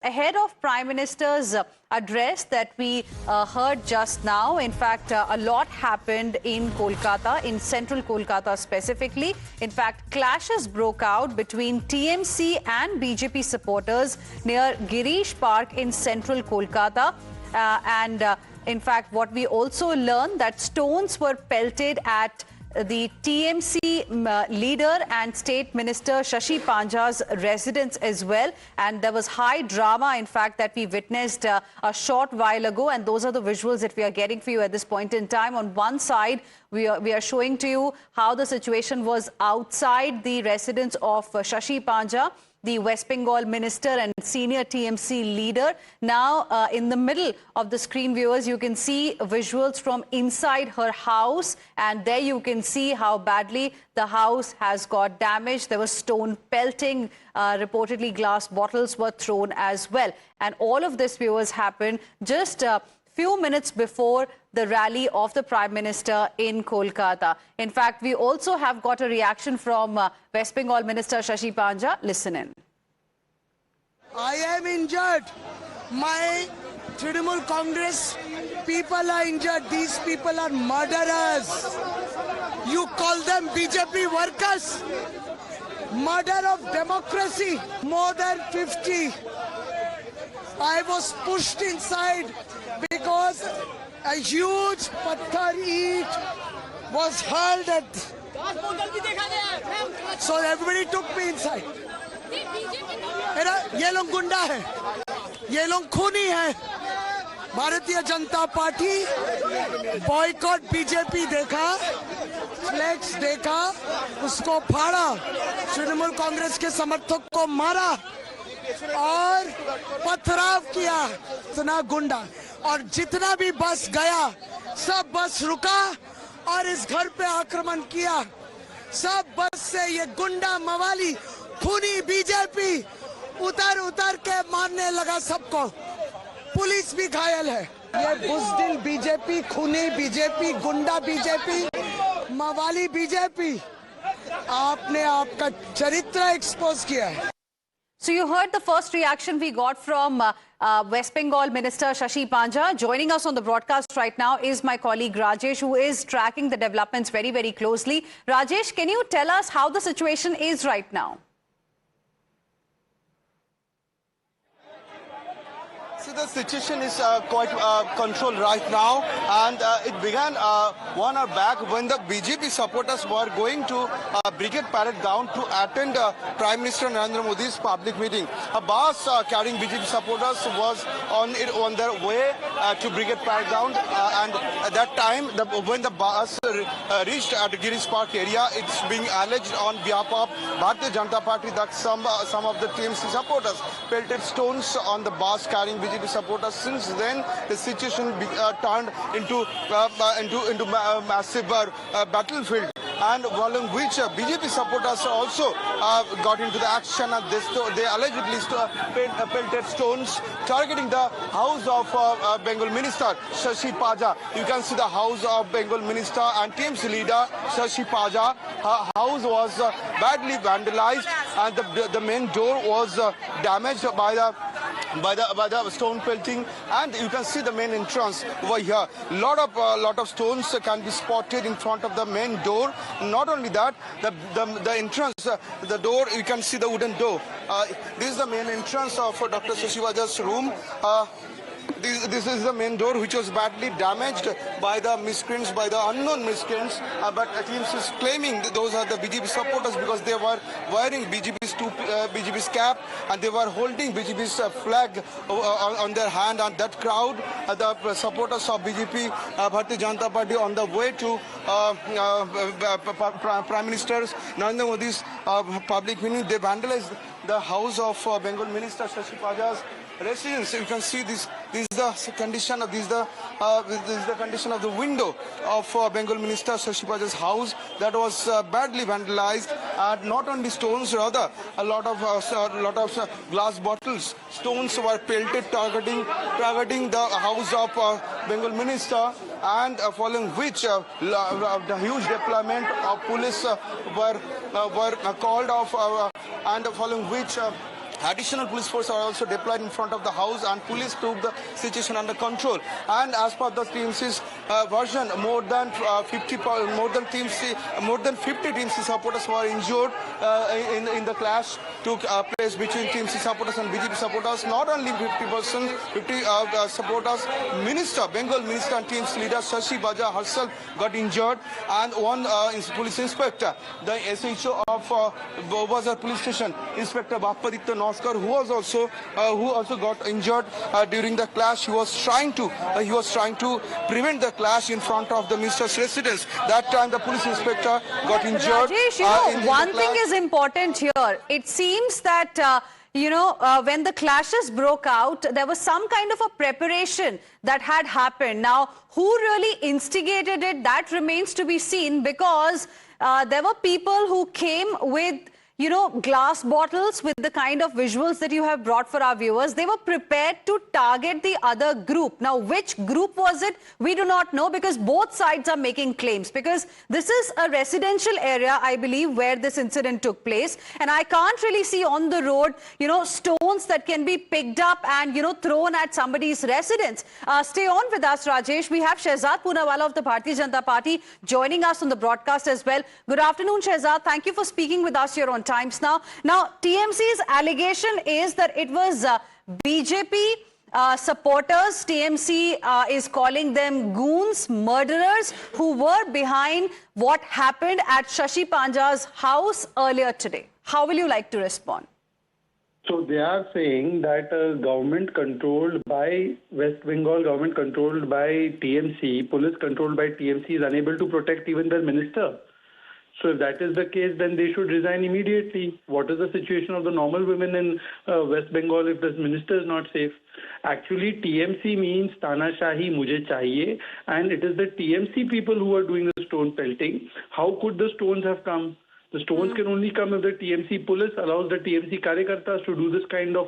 Ahead of Prime Minister's address that we heard just now, in fact, a lot happened in Kolkata, in central Kolkata specifically. In fact, clashes broke out between TMC and BJP supporters near Girish Park in central Kolkata. In fact, what we also learned that stones were pelted at the TMC leader and State Minister Shashi Panja's residence as well. And there was high drama, in fact, that we witnessed a short while ago. And those are the visuals that we are getting for you at this point in time. On one side, we are showing to you how the situation was outside the residence of Shashi Panja, the West Bengal minister and senior TMC leader. Now, in the middle of the screen, viewers, you can see visuals from inside her house. And there you can see how badly the house has got damaged. There was stone pelting. Reportedly, glass bottles were thrown as well. And all of this, viewers, happened just few minutes before the rally of the Prime Minister in Kolkata. In fact, we also have got a reaction from West Bengal Minister Shashi Panja. Listen in. I am injured. My Trinamool Congress people are injured. These people are murderers. You call them BJP workers? Murder of democracy. More than 50. I was pushed inside because a huge patthar eat was hurled at. So everybody took me inside. ये लोग गुंडा है, ये लोग खूनी है. Bharatiya Janata party boycott BJP देखा, flex देखा, उसको फाड़ा, तृणमूल कांग्रेस के समर्थक को मारा और पथराव किया. इतना गुंडा और जितना भी बस गया सब बस रुका और इस घर पे आक्रमण किया. सब बस से ये गुंडा मवाली खूनी बीजेपी उतर के मारने लगा सबको. पुलिस भी घायल है. ये बुज़दिल बीजेपी, खूनी बीजेपी, गुंडा बीजेपी, मवाली बीजेपी आपने आपका चरित्र एक्सपोज किया है. So you heard the first reaction we got from West Bengal Minister Shashi Panja. Joining us on the broadcast right now is my colleague Rajesh, who is tracking the developments very, very closely. Rajesh, can you tell us how the situation is right now? See, the situation is quite controlled right now, and it began 1 hour back when the BJP supporters were going to Brigade Parade Ground to attend Prime Minister Narendra Modi's public meeting. A bus carrying BJP supporters was on their way to Brigade Parade Ground, and at that time, when the bus reached at the Girish Park area, it's being alleged on behalf of Bharatiya Janata Party that some of the TMC supporters pelted stones on the bus carrying BJP supporters. Since then, the situation turned into massive battlefield, and following which BJP supporters also got into the action, and they allegedly pelted stones targeting the house of Bengal Minister Shashi Panja. You can see the house of Bengal Minister and TMC leader Shashi Panja. Her house was badly vandalized, and the main door was damaged by the stone pelting, and you can see the main entrance over here. Lot of stones can be spotted in front of the main door. Not only that, the entrance, the door, you can see the wooden door. This is the main entrance of Dr. Shashi Panja's room. This is the main door, which was badly damaged by the miscreants, by the unknown miscreants. But TMC is claiming that those are the BJP supporters because they were wearing BJP's cap, and they were holding BJP's flag on their hand. And that crowd, the supporters of BJP, Bharatiya Janata Party, on the way to Prime Minister Narendra Modi's public meeting, they vandalized the house of Bengal Minister Shashi Panja's residence. You can see this is the condition of the condition of the window of Bengal Minister Shashi Panja's house that was badly vandalized, and not only stones, rather a lot of glass bottles, stones were pelted targeting the house of Bengal Minister, and following which the huge deployment of police were called off, and following which Additional police force are also deployed in front of the house, and police took the situation under control. And as per the TMC's version, more than 50 TMC supporters were injured in the clash took place between TMC supporters and BJP supporters. Not only 50 supporters, Bengal Minister and TMC leader Shashi Bajaj herself got injured, and one police inspector, the SHO of Bowbazar police station, Inspector Bappaditya Noskar, who also got injured during the clash. He was trying to prevent the clash in front of the minister's residence. That time the police inspector got injured. Rajesh, one thing is important here. It seems that when the clashes broke out, there was some kind of a preparation that had happened. Now, who really instigated it, that remains to be seen, because there were people who came with glass bottles with the kind of visuals that you have brought for our viewers. They were prepared to target the other group. Now, which group was it? We do not know, because both sides are making claims, because this is a residential area, I believe, where this incident took place. And I can't really see on the road, stones that can be picked up and, thrown at somebody's residence. Stay on with us, Rajesh. We have Shehzad Poonawalla of the Bharatiya Janata Party joining us on the broadcast as well. Good afternoon, Shehzad. Thank you for speaking with us here on Times Now. Now, TMC's allegation is that it was BJP supporters. TMC is calling them goons, murderers, who were behind what happened at Shashi Panja's house earlier today. How will you like to respond? So they are saying that government controlled by West Bengal, government controlled by TMC, police controlled by TMC is unable to protect even their minister. So if that is the case, then they should resign immediately. What is the situation of the normal women in West Bengal if the minister is not safe? Actually, TMC means Tanashahi Mujhe Chahiye, and it is the TMC people who are doing the stone pelting. How could the stones have come? The stones can only come if the TMC police allows the TMC Karyakartas to do this kind of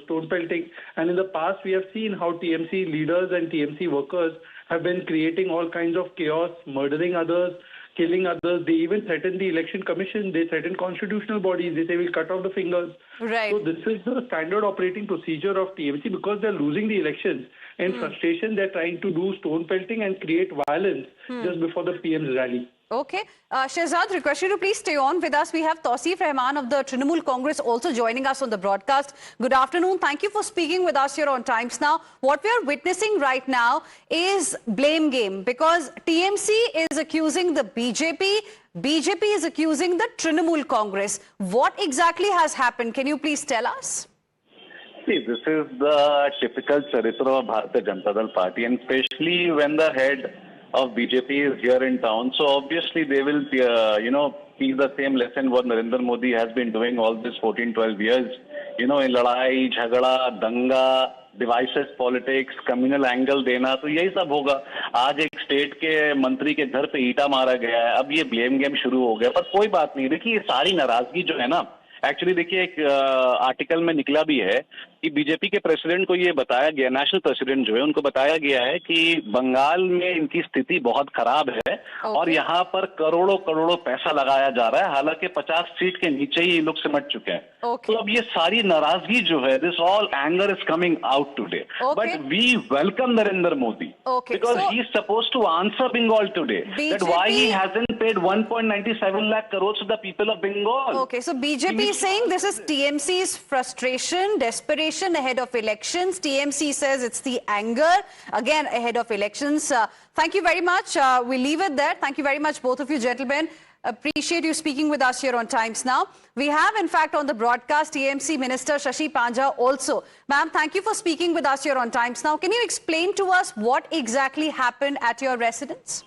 stone pelting. And in the past, we have seen how TMC leaders and TMC workers have been creating all kinds of chaos, murdering others, killing others. They even threaten the election commission. They threaten constitutional bodies. They say we'll cut off the fingers. Right. So this is the standard operating procedure of TMC, because they're losing the elections. In frustration, they're trying to do stone pelting and create violence just before the PM's rally. Okay. Shehzad, request you to please stay on with us. We have Tausif Rahman of the Trinamool Congress also joining us on the broadcast. Good afternoon. Thank you for speaking with us here on Times Now. What we are witnessing right now is blame game, because TMC is accusing the BJP is accusing the Trinamool Congress. What exactly has happened? Can you please tell us? See, this is the typical charitra of Bharatiya Janata Dal Party, and especially when the head of BJP is here in town. So obviously they will, teach the same lesson what Narendra Modi has been doing all this 14-12 years. In ladai, jhagda, danga, devices politics, communal angle देना, तो यही सब होगा. आज एक state के मंत्री के घर पे ईटा मारा गया है, अब ये ब्लेम गेम शुरू हो गया. पर कोई बात नहीं. देखिए, ये सारी नाराजगी जो है ना, एक्चुअली देखिए एक आर्टिकल में निकला भी है कि बीजेपी के प्रेसिडेंट को ये बताया गया, नेशनल प्रेसिडेंट जो है उनको बताया गया है कि बंगाल में इनकी स्थिति बहुत खराब है और यहाँ पर करोड़ों करोड़ों पैसा लगाया जा रहा है, हालांकि 50 सीट के नीचे ही लोग सिमट चुके हैं. तो अब ये सारी नाराजगी जो है, this all anger is coming out today, but we welcome Narendra Modi because he is supposed to answer Bengal today that why he hasn't paid 1.97 lakh crores to the people of Bengal. Okay, so BJP is saying this is TMC's frustration, desperation ahead of elections. TMC says it's the anger, again, ahead of elections. Thank you very much. We'll leave it there. Thank you very much, both of you gentlemen. Appreciate you speaking with us here on Times Now. We have, in fact, on the broadcast, TMC Minister Shashi Panja also. Ma'am, thank you for speaking with us here on Times Now. Can you explain to us what exactly happened at your residence?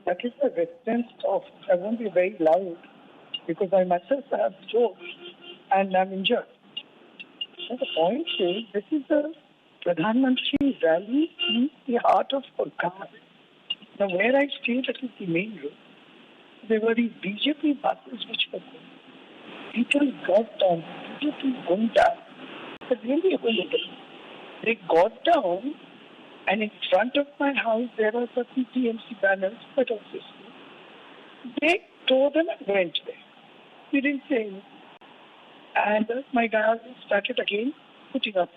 That is the residence of, I won't be very loud because I myself have stroke and I'm injured. And the point is, this is the Pradhan Mantri rally in the heart of Kolkata. Now, where I stay, that is the main road. There were these BJP buses which were going. People got down, BJP going down. But really illegal. They got down, and in front of my house, there were certain TMC banners, but obviously, they tore them and went there. We didn't say anything. And my guys started again putting up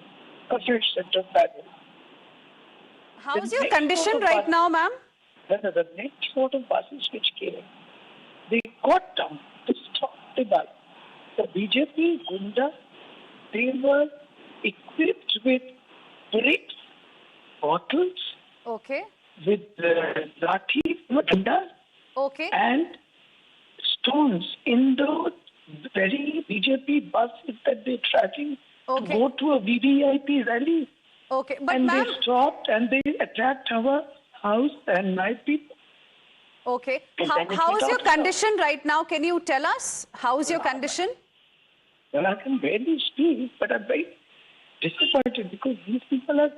a fresh set of barrels. How's The your next condition photo right bus- now, ma'am? The next sort of buses which came, they got down to stop the bus. The BJP Gunda, they were equipped with bricks, bottles, Okay. with lathi, danda, Okay. and stones in the very BJP buses that they're traveling Okay. to go to a VVIP rally. Okay. But And ma'am, they stopped and they attacked our house and my people. okay. And then it How went is your out. condition right now? Can you tell us? How is your condition? Well, I can barely speak, but I'm very disappointed because these people are,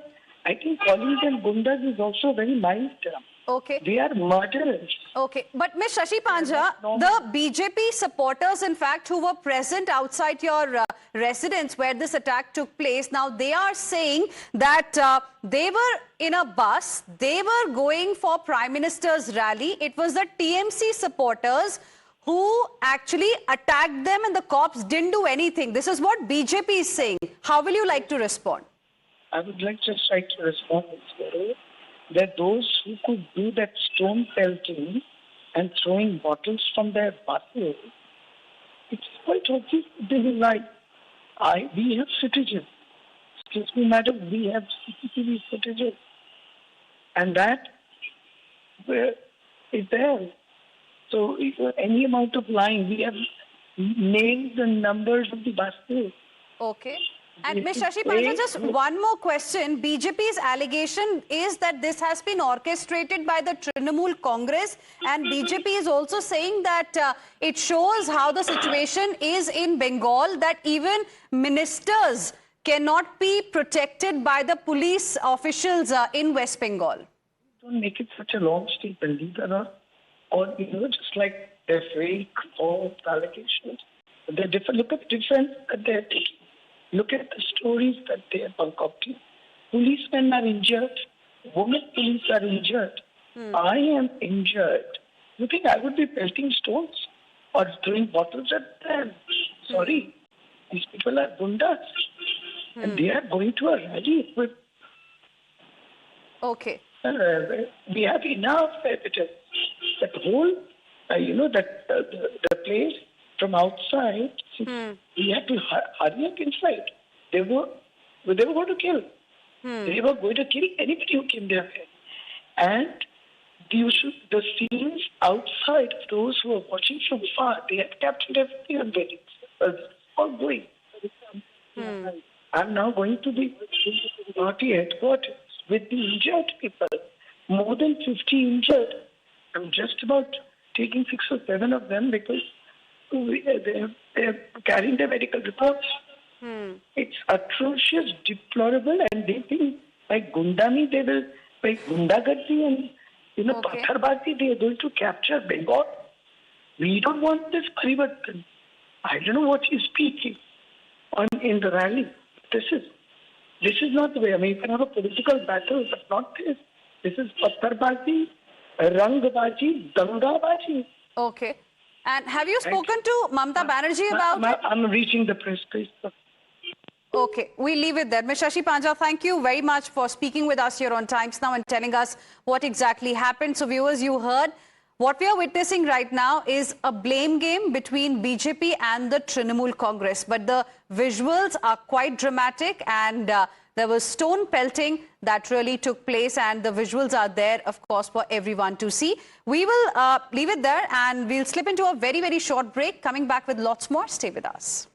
I think calling them gundas is also a very mild term. Okay. They are murderers. Okay, but Ms. Shashi Panja, the BJP supporters, in fact, who were present outside your residence where this attack took place, now they are saying that they were in a bus, they were going for Prime Minister's rally. It was the TMC supporters who actually attacked them and the cops didn't do anything. This is what BJP is saying. How will you like to respond? I would like just like to respond that those who could do that stone pelting and throwing bottles from their buses, it's quite obvious they will lie. We have footages. Excuse me, madam, we have CCTV footages. And that is there. So any amount of lying, we have named the numbers of the buses. Okay. And Ms. Yes, Shashi Panja, yes. just one more question. BJP's allegation is that this has been orchestrated by the Trinamool Congress, and BJP is also saying that it shows how the situation is in Bengal, that even ministers cannot be protected by the police officials in West Bengal. Don't make it such a long statement. These are not, or just like they're fake false allegations. They're different. Look at the difference that they're taking. Look at the stories that they are concocting. Policemen are injured. Women police are injured. I am injured. You think I would be pelting stones or throwing bottles at them? Sorry. These people are gundas. And they are going to a rally with Okay. we have enough evidence. That whole, the place from outside, we had to hurry up inside. They were going to kill. They were going to kill anybody who came their way. And the scenes outside, those who were watching from far, they had captured everything on video. It was all going. I'm now going to the party headquarters with the injured people. More than 50 injured. I'm just about taking 6 or 7 of them because they're carrying their medical reports. It's atrocious, deplorable, and they think by Gundami they will, by Gundagardi and Patharbazi, they are going to capture Bengal. We don't want this Parivartan. I don't know what he's speaking in the rally. This is not the way. I mean, you can have a political battle, but not this. This is Patharbazi, Rangbazi, Dangabazi. Okay. And have you spoken to Mamata Banerjee about it? I'm reaching the press, please. Okay, we'll leave it there. Ms. Shashi Panja, thank you very much for speaking with us here on Times Now and telling us what exactly happened. So viewers, you heard what we are witnessing right now is a blame game between BJP and the Trinamool Congress. But the visuals are quite dramatic, and there was stone pelting that really took place, and the visuals are there, of course, for everyone to see. We will leave it there and we'll slip into a very, very short break. Coming back with lots more. Stay with us.